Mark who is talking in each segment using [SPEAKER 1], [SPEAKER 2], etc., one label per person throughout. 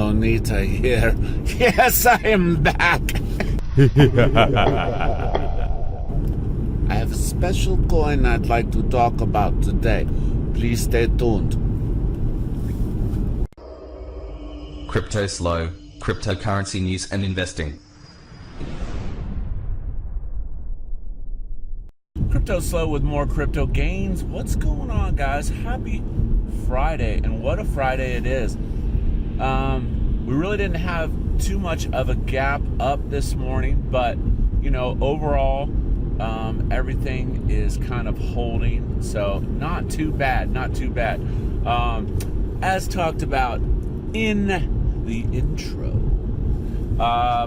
[SPEAKER 1] Lonita here. Yes, I am back. I have a special coin I'd like to talk about today. Please stay tuned.
[SPEAKER 2] Cryptoslo, cryptocurrency news and investing.
[SPEAKER 1] Cryptoslo with more crypto gains. What's going on, guys? Happy Friday, and what a Friday it is. We really didn't have too much of a gap up this morning, but overall everything is kind of holding, so not too bad. As talked about in the intro,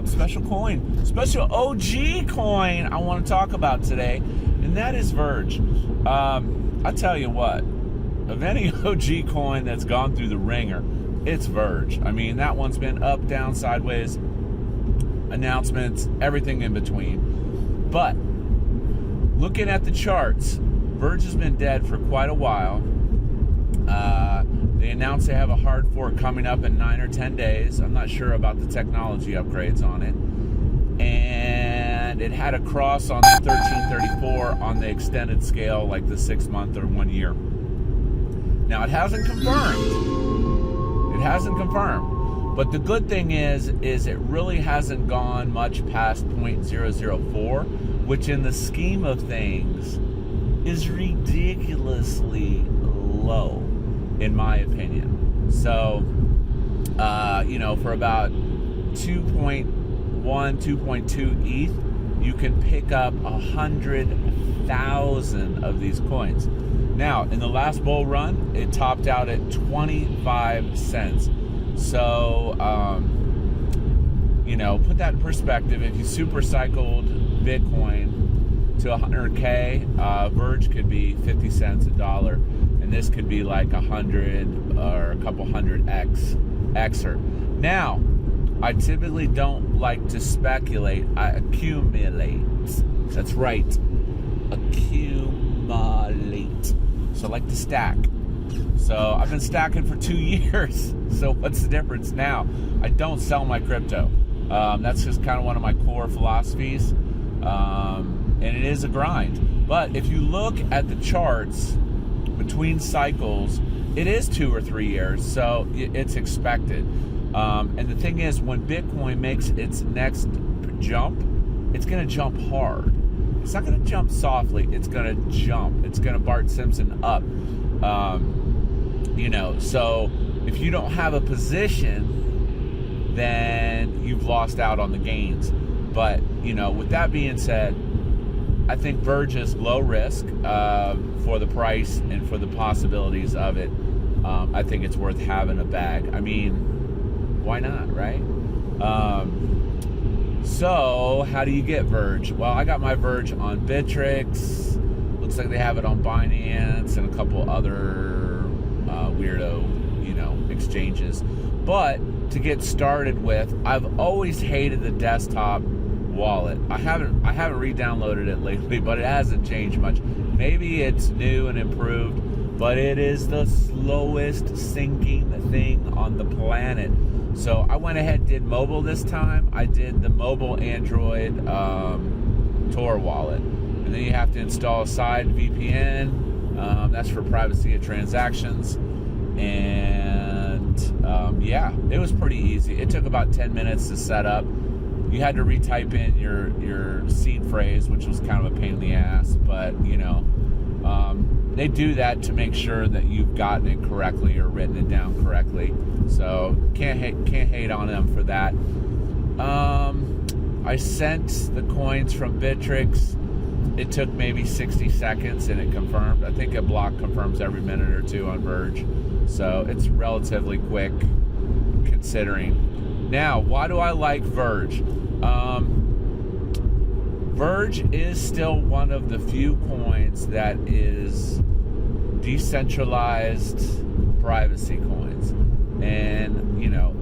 [SPEAKER 1] special OG coin I want to talk about today, and that is Verge. I tell you what, of any OG coin that's gone through the ringer, it's Verge. I mean, that one's been up, down, sideways, announcements, everything in between. But looking at the charts, Verge has been dead for quite a while. They announced they have a hard fork coming up in 9 or 10 days. I'm not sure about the technology upgrades on it. And it had a cross on the 1334 on the extended scale, like the 6 month or 1 year. Now, it hasn't confirmed, but the good thing is it really hasn't gone much past 0.004, which in the scheme of things is ridiculously low, in my opinion. So, for about 2.1, 2.2 ETH, you can pick up 100,000 of these coins. Now, in the last bull run, it topped out at 25 cents. So, put that in perspective. If you super cycled Bitcoin to 100K, Verge could be 50 cents, $1, and this could be like 100 or a couple hundred Xer. Now, I typically don't like to speculate. I accumulate. That's right. Accumulate. So I like to stack. So I've been stacking for 2 years. So what's the difference now? I don't sell my crypto. That's just kind of one of my core philosophies. And it is a grind. But if you look at the charts between cycles, it is 2 or 3 years. So it's expected. And the thing is, when Bitcoin makes its next jump, it's going to jump hard. It's not going to jump softly. It's going to jump. It's going to Bart Simpson up. So if you don't have a position, then you've lost out on the gains. But, with that being said, I think Verge is low risk for the price and for the possibilities of it. I think it's worth having a bag. I mean, why not, right? So how do you get Verge? Well, I got my Verge on Bittrex. Looks like they have it on Binance and a couple other weirdo, exchanges. But to get started with, I've always hated the desktop wallet. I haven't re-downloaded it lately, but it hasn't changed much. Maybe it's new and improved, but it is the slowest syncing thing on the planet. So I went ahead and did mobile this time. I did the mobile Android Tor wallet. And then you have to install a side VPN. That's for privacy of transactions. And it was pretty easy. It took about 10 minutes to set up. You had to retype in your seed phrase, which was kind of a pain in the ass. But, they do that to make sure that you've gotten it correctly or written it down correctly. So can't hate on them for that. I sent the coins from Bittrex. It took maybe 60 seconds and it confirmed. I think a block confirms every minute or two on Verge. So it's relatively quick considering. Now, why do I like Verge? Verge is still one of the few coins that is decentralized privacy coins. And,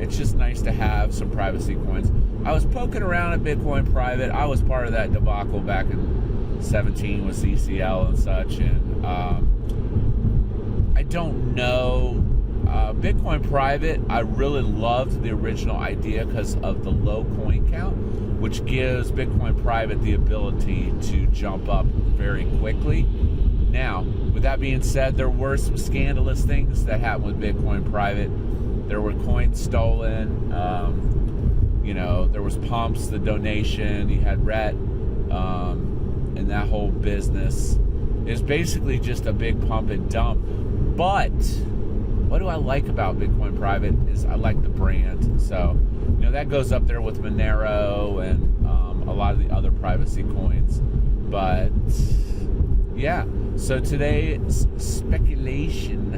[SPEAKER 1] it's just nice to have some privacy coins. I was poking around at Bitcoin Private. I was part of that debacle back in 17 with CCL and such. And I don't know Bitcoin private, I really loved the original idea because of the low coin count, which gives Bitcoin private the ability to jump up very quickly. Now, with that being said, there were some scandalous things that happened with Bitcoin private. There were coins stolen. There was pumps, the donation. You had RET, and that whole business is basically just a big pump and dump. But what do I like about Bitcoin private is I like the brand. So, that goes up there with Monero and a lot of the other privacy coins. But yeah, so today's speculation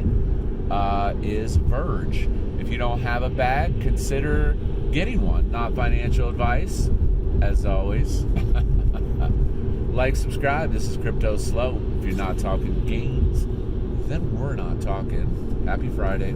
[SPEAKER 1] is Verge. If you don't have a bag, consider getting one. Not financial advice, as always. Like, subscribe. This is Cryptoslo. If you're not talking gains, then we're not talking. Happy Friday.